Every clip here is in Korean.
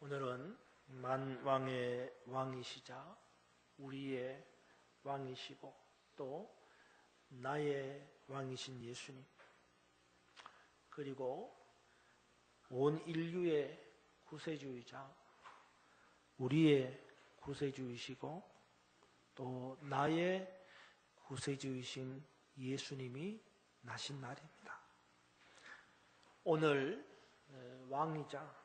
오늘은 만왕의 왕이시자 우리의 왕이시고 또 나의 왕이신 예수님, 그리고 온 인류의 구세주이자 우리의 구세주이시고 또 나의 구세주이신 예수님이 나신 날입니다. 오늘 왕이자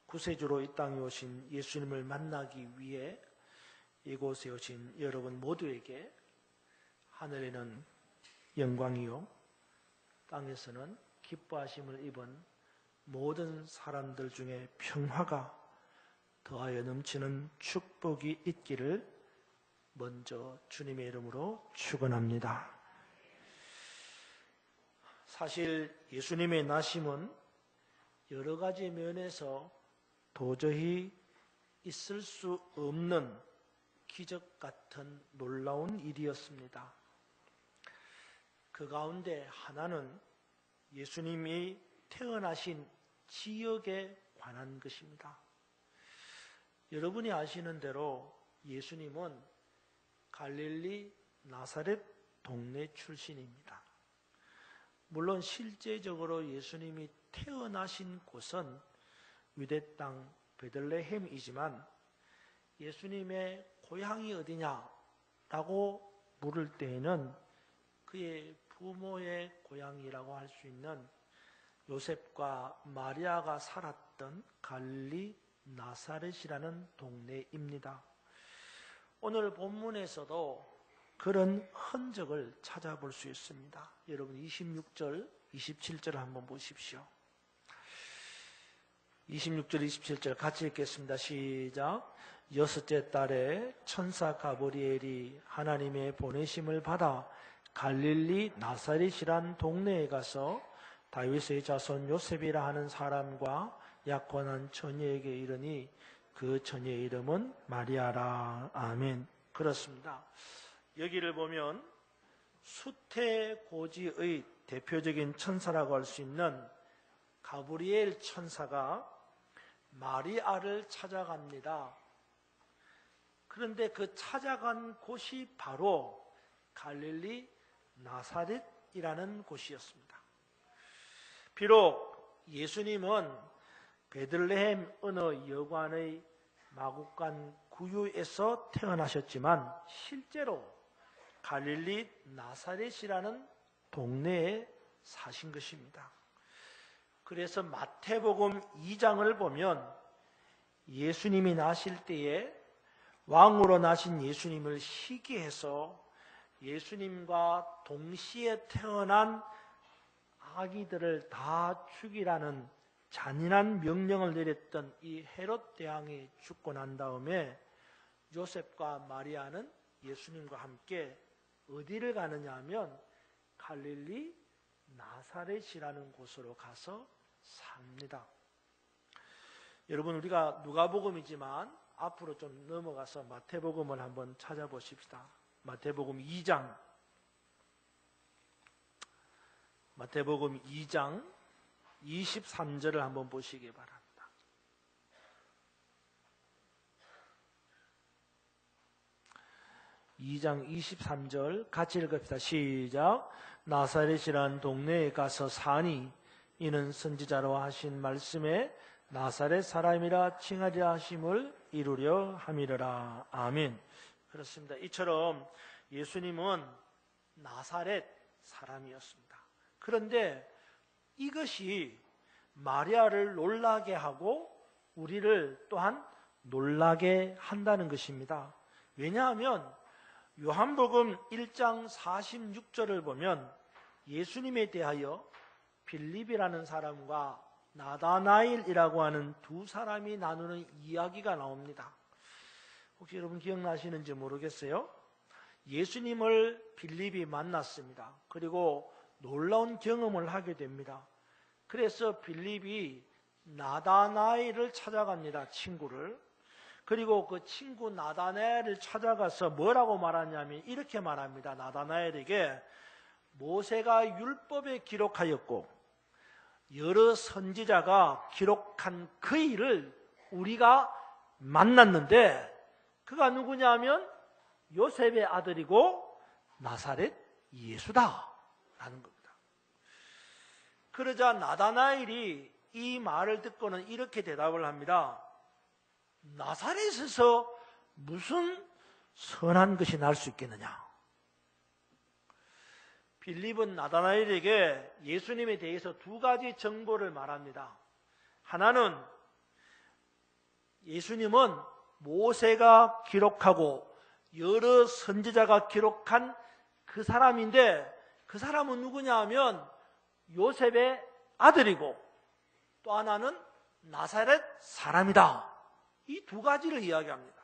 구세주로 이 땅에 오신 예수님을 만나기 위해 이곳에 오신 여러분 모두에게 하늘에는 영광이요 땅에서는 기뻐하심을 입은 모든 사람들 중에 평화가 더하여 넘치는 축복이 있기를 먼저 주님의 이름으로 축원합니다. 사실 예수님의 나심은 여러 가지 면에서 도저히 있을 수 없는 기적 같은 놀라운 일이었습니다. 그 가운데 하나는 예수님이 태어나신 지역에 관한 것입니다. 여러분이 아시는 대로 예수님은 갈릴리 나사렛 동네 출신입니다. 물론 실제적으로 예수님이 태어나신 곳은 유대 땅 베들레헴이지만 예수님의 고향이 어디냐라고 물을 때에는 그의 부모의 고향이라고 할 수 있는 요셉과 마리아가 살았던 갈릴리 나사렛이라는 동네입니다. 오늘 본문에서도 그런 흔적을 찾아볼 수 있습니다. 여러분 26절, 27절 한번 보십시오. 26절, 27절 같이 읽겠습니다. 시작. 여섯째 달에 천사 가브리엘이 하나님의 보내심을 받아 갈릴리 나사렛이란 동네에 가서 다윗의 자손 요셉이라 하는 사람과 약혼한 처녀에게 이르니 그 처녀의 이름은 마리아라. 아멘. 그렇습니다. 여기를 보면 수태고지의 대표적인 천사라고 할 수 있는 가브리엘 천사가 마리아를 찾아갑니다. 그런데 그 찾아간 곳이 바로 갈릴리 나사렛이라는 곳이었습니다. 비록 예수님은 베들레헴 어느 여관의 마구간 구유에서 태어나셨지만 실제로 갈릴리 나사렛이라는 동네에 사신 것입니다. 그래서 마태복음 2장을 보면 예수님이 나실 때에 왕으로 나신 예수님을 시기해서 예수님과 동시에 태어난 아기들을 다 죽이라는 잔인한 명령을 내렸던 이 헤롯 대왕이 죽고 난 다음에 요셉과 마리아는 예수님과 함께 어디를 가느냐 하면 갈릴리 나사렛이라는 곳으로 가서 삽니다. 여러분, 우리가 누가복음이지만 앞으로 좀 넘어가서 마태복음을 한번 찾아보십시다. 마태복음 2장 23절을 한번 보시기 바랍니다. (2장 23절) 같이 읽읍시다. 시작. 나사렛이란 동네에 가서 사니 이는 선지자로 하신 말씀에 나사렛 사람이라 칭하리라 하심을 이루려 함이러라. 아멘. 그렇습니다. 이처럼 예수님은 나사렛 사람이었습니다. 그런데 이것이 마리아를 놀라게 하고 우리를 또한 놀라게 한다는 것입니다. 왜냐하면 요한복음 1장 46절을 보면 예수님에 대하여 빌립이라는 사람과 나다나엘이라고 하는 두 사람이 나누는 이야기가 나옵니다. 혹시 여러분 기억나시는지 모르겠어요. 예수님을 빌립이 만났습니다. 그리고 놀라운 경험을 하게 됩니다. 그래서 빌립이 나다나엘을 찾아갑니다. 친구를. 그리고 그 친구 나다나엘을 찾아가서 뭐라고 말하냐면 이렇게 말합니다. 나다나엘에게 모세가 율법에 기록하였고 여러 선지자가 기록한 그 일을 우리가 만났는데 그가 누구냐면 요셉의 아들이고 나사렛 예수다라는 겁니다. 그러자 나다나엘이 이 말을 듣고는 이렇게 대답을 합니다. 나사렛에서 무슨 선한 것이 날 수 있겠느냐? 빌립은 나다나엘에게 예수님에 대해서 두 가지 정보를 말합니다. 하나는 예수님은 모세가 기록하고 여러 선지자가 기록한 그 사람인데 그 사람은 누구냐 하면 요셉의 아들이고 또 하나는 나사렛 사람이다. 이 두 가지를 이야기합니다.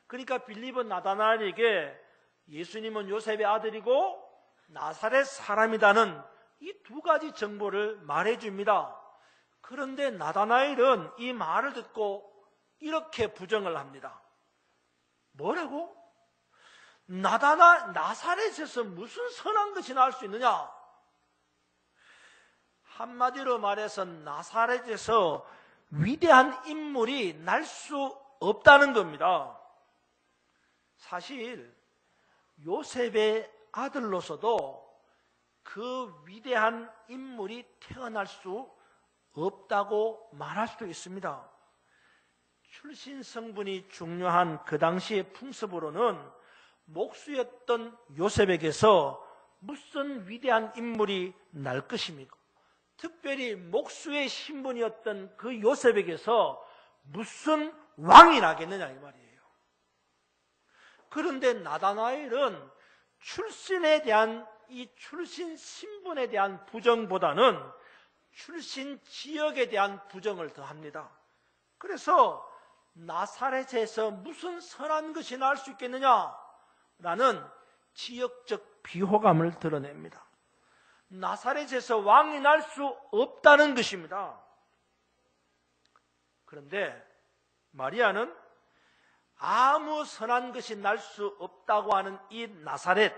그러니까 빌립은 나다나엘에게 예수님은 요셉의 아들이고 나사렛 사람이다는 이 두 가지 정보를 말해줍니다. 그런데 나다나엘은 이 말을 듣고 이렇게 부정을 합니다. 뭐라고? 나사렛에서 무슨 선한 것이 나올 수 있느냐? 한마디로 말해서 나사렛에서 위대한 인물이 날 수 없다는 겁니다. 사실 요셉의 아들로서도 그 위대한 인물이 태어날 수 없다고 말할 수도 있습니다. 출신 성분이 중요한 그 당시의 풍습으로는 목수였던 요셉에게서 무슨 위대한 인물이 날 것입니까? 특별히 목수의 신분이었던 그 요셉에게서 무슨 왕이 나겠느냐 이 말이에요. 그런데 나다나엘은 출신에 대한 이 출신 신분에 대한 부정보다는 출신 지역에 대한 부정을 더합니다. 그래서 나사렛에서 무슨 선한 것이 날 수 있겠느냐라는 지역적 비호감을 드러냅니다. 나사렛에서 왕이 날 수 없다는 것입니다. 그런데 마리아는 아무 선한 것이 날 수 없다고 하는 이 나사렛,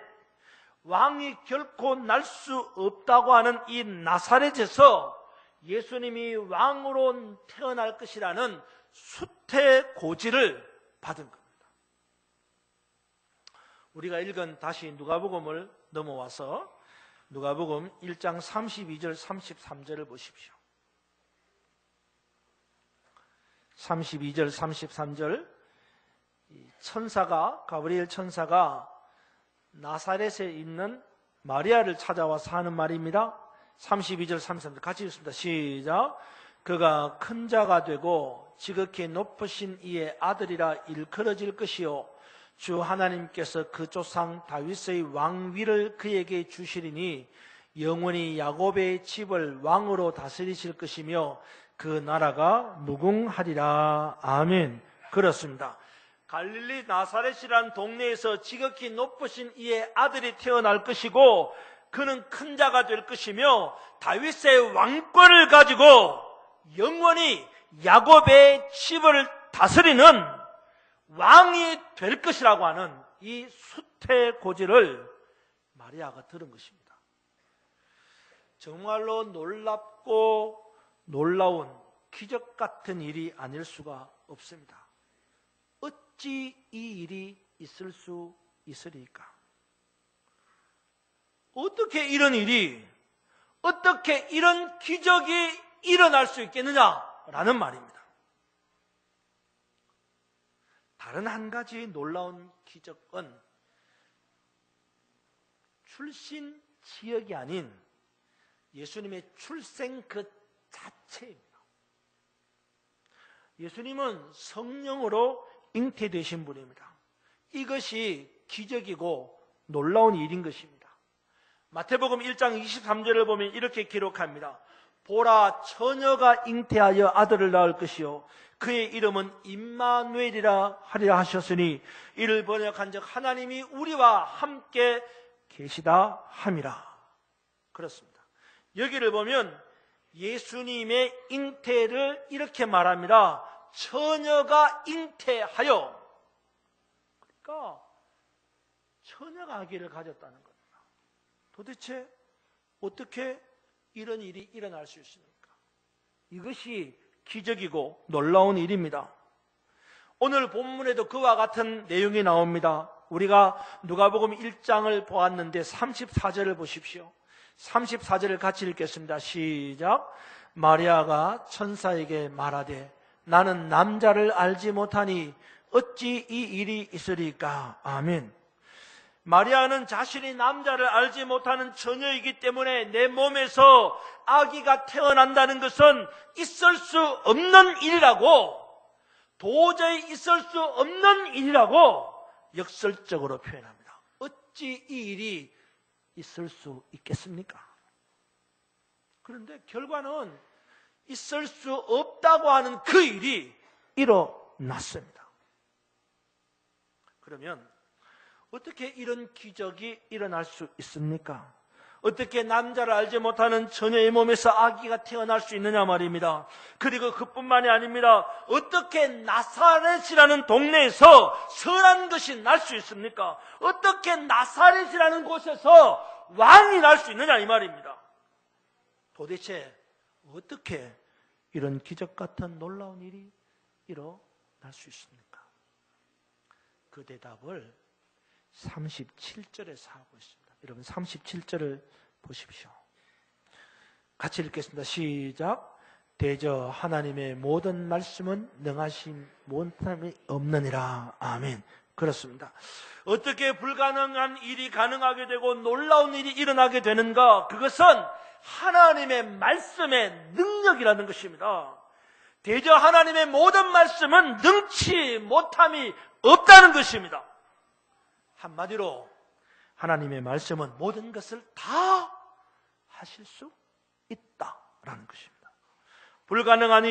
왕이 결코 날 수 없다고 하는 이 나사렛에서 예수님이 왕으로 태어날 것이라는 수태고지를 받은 겁니다. 우리가 읽은 다시 누가복음을 넘어와서 누가복음 1장 32절 33절을 보십시오. 32절 33절 천사가 가브리엘 천사가 나사렛에 있는 마리아를 찾아와서 하는 말입니다. 32절 33절 같이 읽습니다. 시작. 그가 큰 자가 되고 지극히 높으신 이의 아들이라 일컬어질 것이요 주 하나님께서 그 조상 다윗의 왕위를 그에게 주시리니 영원히 야곱의 집을 왕으로 다스리실 것이며 그 나라가 무궁하리라. 아멘. 그렇습니다. 갈릴리 나사렛이라는 동네에서 지극히 높으신 이의 아들이 태어날 것이고 그는 큰 자가 될 것이며 다윗의 왕권을 가지고 영원히 야곱의 집을 다스리는 왕이 될 것이라고 하는 이 수태고지를 마리아가 들은 것입니다. 정말로 놀랍고 놀라운 기적 같은 일이 아닐 수가 없습니다. 어찌 이 일이 있을 수 있으리까? 어떻게 이런 일이, 어떻게 이런 기적이 일어날 수 있겠느냐라는 말입니다. 다른 한 가지 놀라운 기적은 출신 지역이 아닌 예수님의 출생 그 자체입니다. 예수님은 성령으로 잉태되신 분입니다. 이것이 기적이고 놀라운 일인 것입니다. 마태복음 1장 23절을 보면 이렇게 기록합니다. 보라, 처녀가 잉태하여 아들을 낳을 것이요 그의 이름은 임마누엘이라 하리라 하셨으니 이를 번역한즉 하나님이 우리와 함께 계시다 함이라. 그렇습니다. 여기를 보면 예수님의 잉태를 이렇게 말합니다. 처녀가 잉태하여. 그러니까 처녀가 아기를 가졌다는 겁니다. 도대체 어떻게 이런 일이 일어날 수 있습니까? 이것이 기적이고 놀라운 일입니다. 오늘 본문에도 그와 같은 내용이 나옵니다. 우리가 누가복음 1장을 보았는데 34절을 보십시오. 34절을 같이 읽겠습니다. 시작. 마리아가 천사에게 말하되 나는 남자를 알지 못하니 어찌 이 일이 있으리까? 아멘. 마리아는 자신이 남자를 알지 못하는 처녀이기 때문에 내 몸에서 아기가 태어난다는 것은 있을 수 없는 일이라고, 도저히 있을 수 없는 일이라고 역설적으로 표현합니다. 어찌 이 일이 있을 수 있겠습니까? 그런데 결과는 있을 수 없다고 하는 그 일이 일어났습니다. 그러면 어떻게 이런 기적이 일어날 수 있습니까? 어떻게 남자를 알지 못하는 처녀의 몸에서 아기가 태어날 수 있느냐 말입니다. 그리고 그뿐만이 아닙니다. 어떻게 나사렛이라는 동네에서 선한 것이 날 수 있습니까? 어떻게 나사렛이라는 곳에서 왕이 날 수 있느냐 이 말입니다. 도대체 어떻게 이런 기적 같은 놀라운 일이 일어날 수 있습니까? 그 대답을 37절에서 하고 있습니다. 여러분 37절을 보십시오. 같이 읽겠습니다. 시작. 대저 하나님의 모든 말씀은 능하신 못함이 없느니라. 아멘. 그렇습니다. 어떻게 불가능한 일이 가능하게 되고 놀라운 일이 일어나게 되는가? 그것은 하나님의 말씀의 능력이라는 것입니다. 대저 하나님의 모든 말씀은 능치 못함이 없다는 것입니다. 한마디로 하나님의 말씀은 모든 것을 다 하실 수 있다라는 것입니다. 불가능한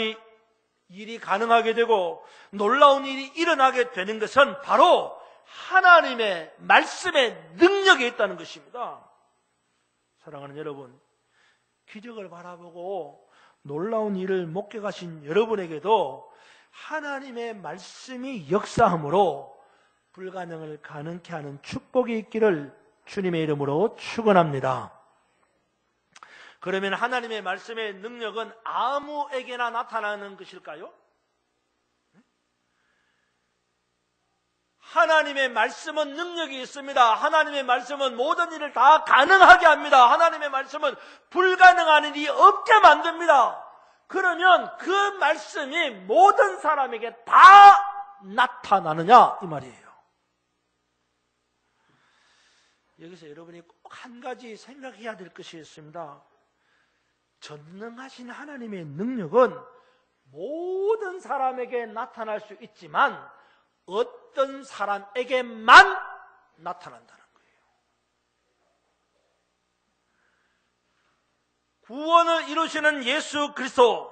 일이 가능하게 되고 놀라운 일이 일어나게 되는 것은 바로 하나님의 말씀의 능력에 있다는 것입니다. 사랑하는 여러분, 기적을 바라보고 놀라운 일을 목격하신 여러분에게도 하나님의 말씀이 역사함으로 불가능을 가능케 하는 축복이 있기를 주님의 이름으로 축원합니다. 그러면 하나님의 말씀의 능력은 아무에게나 나타나는 것일까요? 하나님의 말씀은 능력이 있습니다. 하나님의 말씀은 모든 일을 다 가능하게 합니다. 하나님의 말씀은 불가능한 일이 없게 만듭니다. 그러면 그 말씀이 모든 사람에게 다 나타나느냐 이 말이에요. 여기서 여러분이 꼭 한 가지 생각해야 될 것이 있습니다. 전능하신 하나님의 능력은 모든 사람에게 나타날 수 있지만 어떤 사람에게만 나타난다는 거예요. 구원을 이루시는 예수 그리스도,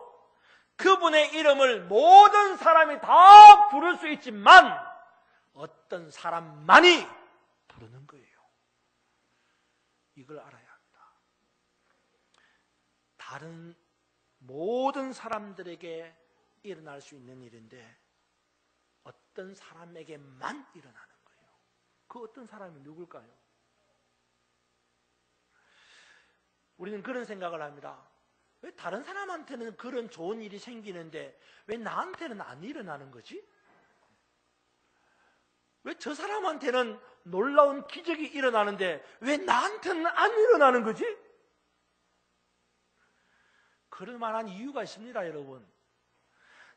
그분의 이름을 모든 사람이 다 부를 수 있지만 어떤 사람만이 부르는 거예요. 이걸 알아야 합니다. 다른 모든 사람들에게 일어날 수 있는 일인데 어떤 사람에게만 일어나는 거예요. 그 어떤 사람이 누굴까요? 우리는 그런 생각을 합니다. 왜 다른 사람한테는 그런 좋은 일이 생기는데 왜 나한테는 안 일어나는 거지? 왜 저 사람한테는 놀라운 기적이 일어나는데 왜 나한테는 안 일어나는 거지? 그럴 만한 이유가 있습니다, 여러분.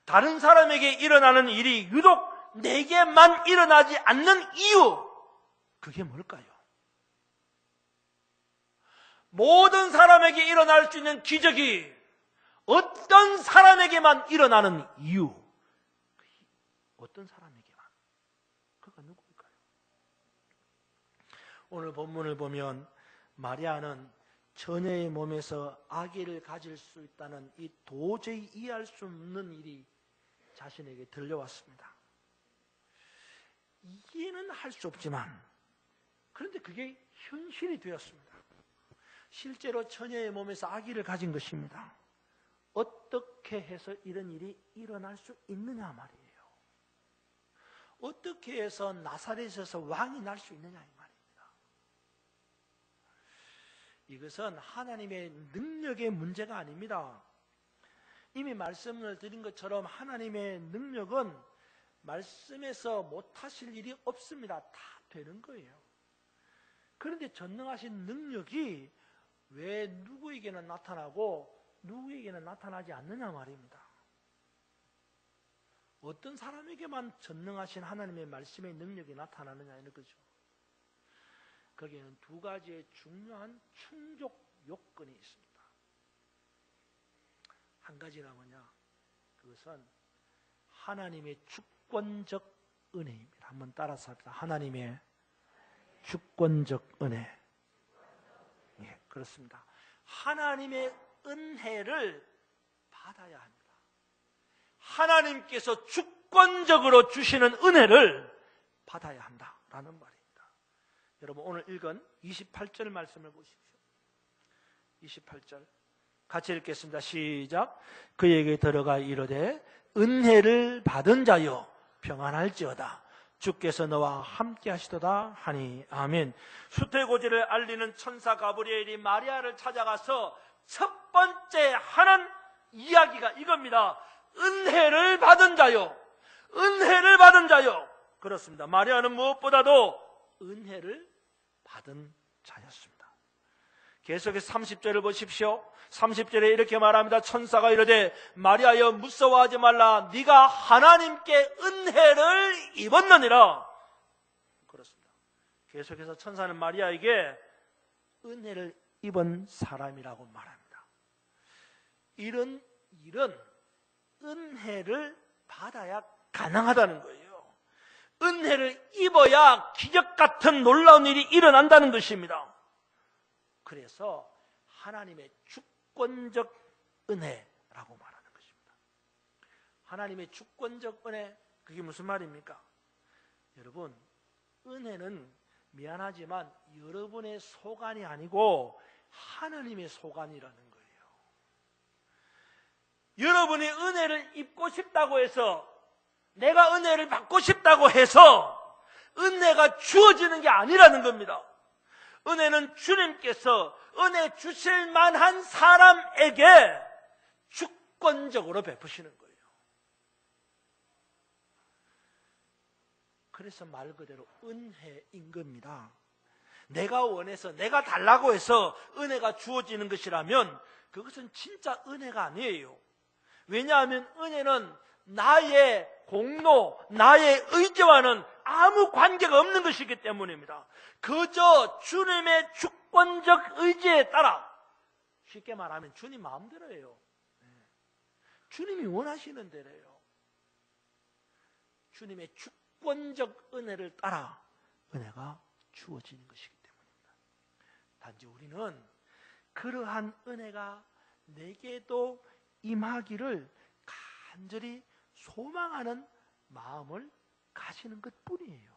다른 사람에게 일어나는 일이 유독 내게만 일어나지 않는 이유, 그게 뭘까요? 모든 사람에게 일어날 수 있는 기적이 어떤 사람에게만 일어나는 이유, 어떤 사람에게만? 그가 누구일까요? 오늘 본문을 보면 마리아는 처녀의 몸에서 아기를 가질 수 있다는 이 도저히 이해할 수 없는 일이 자신에게 들려왔습니다. 이해는 할 수 없지만 그런데 그게 현실이 되었습니다. 실제로 처녀의 몸에서 아기를 가진 것입니다. 어떻게 해서 이런 일이 일어날 수 있느냐 말이에요. 어떻게 해서 나사렛에서 왕이 날 수 있느냐 이 말입니다. 이것은 하나님의 능력의 문제가 아닙니다. 이미 말씀을 드린 것처럼 하나님의 능력은 말씀에서 못하실 일이 없습니다. 다 되는 거예요. 그런데 전능하신 능력이 왜 누구에게는 나타나고 누구에게는 나타나지 않느냐 말입니다. 어떤 사람에게만 전능하신 하나님의 말씀의 능력이 나타나느냐 이런 거죠. 거기에는 두 가지의 중요한 충족 요건이 있습니다. 한 가지가 뭐냐? 그것은 하나님의 주권적 은혜입니다. 한번 따라서 합시다. 하나님의 주권적 은혜. 예, 그렇습니다. 하나님의 은혜를 받아야 합니다. 하나님께서 주권적으로 주시는 은혜를 받아야 한다라는 말입니다. 여러분 오늘 읽은 28절 말씀을 보십시오. 28절 같이 읽겠습니다. 시작. 그에게 들어가 이르되 은혜를 받은 자여 평안할지어다. 주께서 너와 함께 하시도다 하니 아멘. 수태고지를 알리는 천사 가브리엘이 마리아를 찾아가서 첫 번째 하는 이야기가 이겁니다. 은혜를 받은 자요. 은혜를 받은 자요. 그렇습니다. 마리아는 무엇보다도 은혜를 받은 자였습니다. 계속해서 30절을 보십시오. 30절에 이렇게 말합니다. 천사가 이르되 마리아여 무서워하지 말라. 네가 하나님께 은혜를 입었느니라. 그렇습니다. 계속해서 천사는 마리아에게 은혜를 입은 사람이라고 말합니다. 이런 일은 은혜를 받아야 가능하다는 거예요. 은혜를 입어야 기적 같은 놀라운 일이 일어난다는 것입니다. 그래서 하나님의 주권적 은혜라고 말하는 것입니다. 하나님의 주권적 은혜, 그게 무슨 말입니까? 여러분, 은혜는 미안하지만 여러분의 소관이 아니고 하나님의 소관이라는 거예요. 여러분이 은혜를 입고 싶다고 해서, 내가 은혜를 받고 싶다고 해서 은혜가 주어지는 게 아니라는 겁니다. 은혜는 주님께서 은혜 주실 만한 사람에게 주권적으로 베푸시는 거예요. 그래서 말 그대로 은혜인 겁니다. 내가 원해서, 내가 달라고 해서 은혜가 주어지는 것이라면 그것은 진짜 은혜가 아니에요. 왜냐하면 은혜는 나의 공로, 나의 의지와는 아무 관계가 없는 것이기 때문입니다. 그저 주님의 주권적 의지에 따라, 쉽게 말하면 주님 마음대로예요. 주님이 원하시는 대로예요. 주님의 주권적 은혜를 따라 은혜가 주어지는 것이기 때문입니다. 단지 우리는 그러한 은혜가 내게도 임하기를 간절히 소망하는 마음을 가지는 것뿐이에요.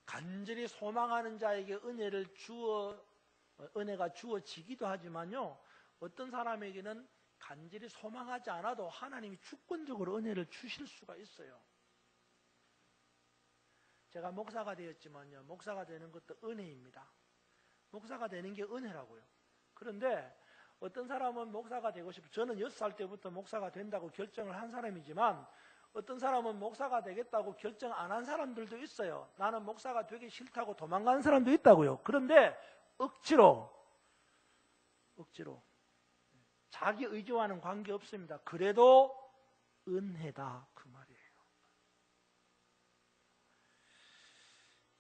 간절히 소망하는 자에게 은혜가 주어지기도 하지만요, 어떤 사람에게는 간절히 소망하지 않아도 하나님이 주권적으로 은혜를 주실 수가 있어요. 제가 목사가 되었지만요, 목사가 되는 것도 은혜입니다. 목사가 되는 게 은혜라고요. 그런데 어떤 사람은 목사가 되고 싶어, 저는 6살 때부터 목사가 된다고 결정을 한 사람이지만 어떤 사람은 목사가 되겠다고 결정 안 한 사람들도 있어요. 나는 목사가 되기 싫다고 도망가는 사람도 있다고요. 그런데 억지로 자기 의지와는 관계없습니다. 그래도 은혜다, 그 말이에요.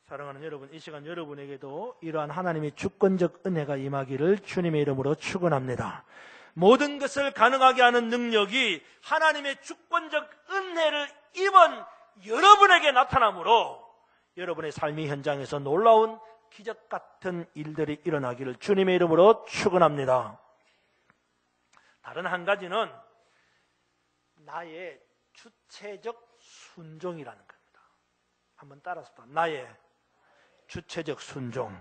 사랑하는 여러분, 이 시간 여러분에게도 이러한 하나님의 주권적 은혜가 임하기를 주님의 이름으로 축원합니다. 모든 것을 가능하게 하는 능력이 하나님의 주권적 은혜를 입은 여러분에게 나타나므로 여러분의 삶의 현장에서 놀라운 기적 같은 일들이 일어나기를 주님의 이름으로 축원합니다. 다른 한 가지는 나의 주체적 순종이라는 겁니다. 한번 따라서 봐. 나의 주체적 순종.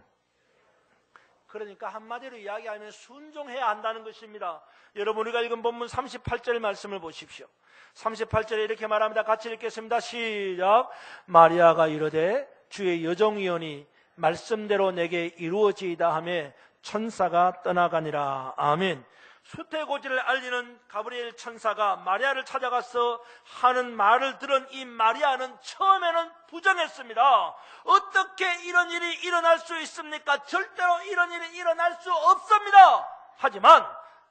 그러니까 한마디로 이야기하면 순종해야 한다는 것입니다. 여러분, 우리가 읽은 본문 38절 말씀을 보십시오. 38절에 이렇게 말합니다. 같이 읽겠습니다. 시작. 마리아가 이르되 주의 여종이오니 말씀대로 내게 이루어지이다 하며 천사가 떠나가니라. 아멘. 수태고지를 알리는 가브리엘 천사가 마리아를 찾아가서 하는 말을 들은 이 마리아는 처음에는 부정했습니다. 어떻게 이런 일이 일어날 수 있습니까? 절대로 이런 일이 일어날 수 없습니다. 하지만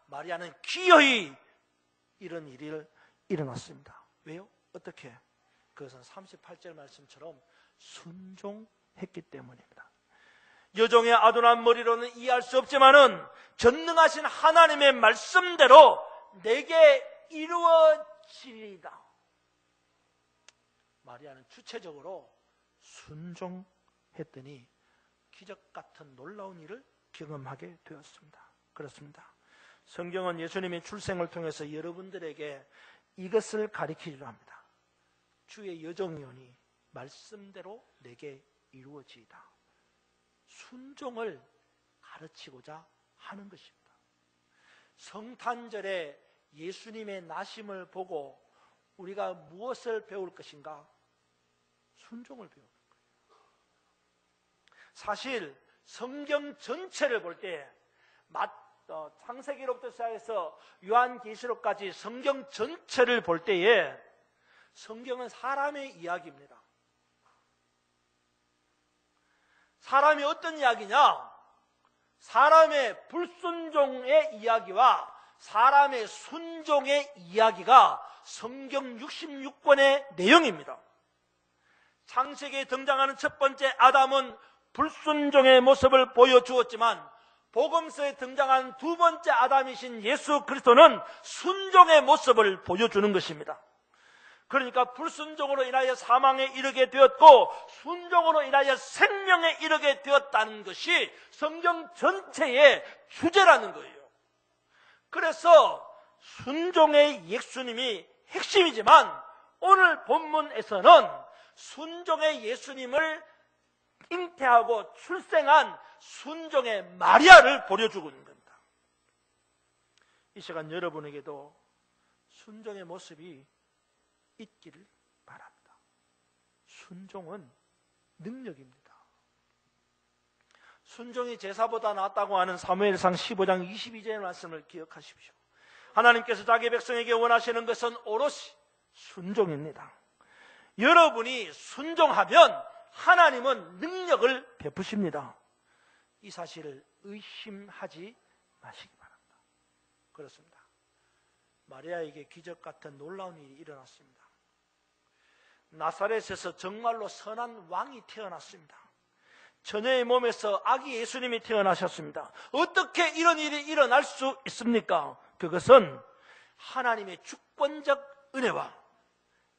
마리아는 기어이 이런 일이 일어났습니다. 왜요? 어떻게? 그것은 38절 말씀처럼 순종했기 때문입니다. 여종의 아둔한 머리로는 이해할 수 없지만은 전능하신 하나님의 말씀대로 내게 이루어지리이다. 마리아는 주체적으로 순종했더니 기적 같은 놀라운 일을 경험하게 되었습니다. 그렇습니다. 성경은 예수님의 출생을 통해서 여러분들에게 이것을 가르치려 합니다. 주의 여정이오니 말씀대로 내게 이루어지이다. 순종을 가르치고자 하는 것입니다. 성탄절에 예수님의 나심을 보고 우리가 무엇을 배울 것인가? 순종을 배우는 거예요. 사실 성경 전체를 볼 때 창세기로부터 시작해서 요한계시록까지 성경 전체를 볼 때에 성경은 사람의 이야기입니다. 사람이 어떤 이야기냐? 사람의 불순종의 이야기와 사람의 순종의 이야기가 성경 66권의 내용입니다. 창세기에 등장하는 첫 번째 아담은 불순종의 모습을 보여주었지만 복음서에 등장한 두 번째 아담이신 예수 그리스도는 순종의 모습을 보여주는 것입니다. 그러니까 불순종으로 인하여 사망에 이르게 되었고 순종으로 인하여 생명에 이르게 되었다는 것이 성경 전체의 주제라는 거예요. 그래서 순종의 예수님이 핵심이지만 오늘 본문에서는 순종의 예수님을 잉태하고 출생한 순종의 마리아를 보여주고 있는 겁니다. 이 시간 여러분에게도 순종의 모습이 있기를 바랍니다. 순종은 능력입니다. 순종이 제사보다 낫다고 하는 사무엘상 15장 22절의 말씀을 기억하십시오. 하나님께서 자기 백성에게 원하시는 것은 오롯이 순종입니다. 여러분이 순종하면 하나님은 능력을 베푸십니다. 이 사실을 의심하지 마시기 바랍니다. 그렇습니다. 마리아에게 기적 같은 놀라운 일이 일어났습니다. 나사렛에서 정말로 선한 왕이 태어났습니다. 처녀의 몸에서 아기 예수님이 태어나셨습니다. 어떻게 이런 일이 일어날 수 있습니까? 그것은 하나님의 주권적 은혜와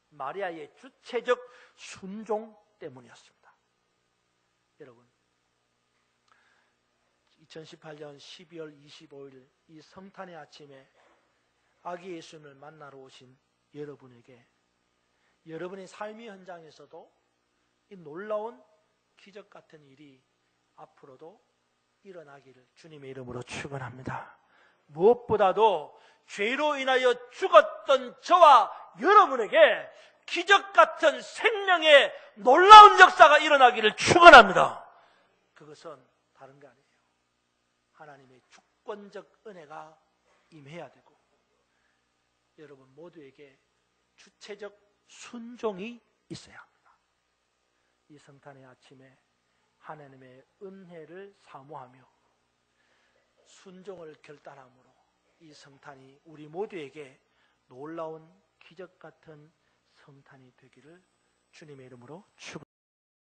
마리아의 주체적 순종 때문이었습니다. 여러분, 2018년 12월 25일 이 성탄의 아침에 아기 예수님을 만나러 오신 여러분에게 여러분의 삶의 현장에서도 이 놀라운 기적 같은 일이 앞으로도 일어나기를 주님의 이름으로 축원합니다. 무엇보다도 죄로 인하여 죽었던 저와 여러분에게 기적 같은 생명의 놀라운 역사가 일어나기를 축원합니다. 그것은 다른 게 아니에요. 하나님의 주권적 은혜가 임해야 되고 여러분 모두에게 주체적 순종이 있어야 합니다. 이 성탄의 아침에 하나님의 은혜를 사모하며 순종을 결단함으로 이 성탄이 우리 모두에게 놀라운 기적 같은 성탄이 되기를 주님의 이름으로 축원합니다.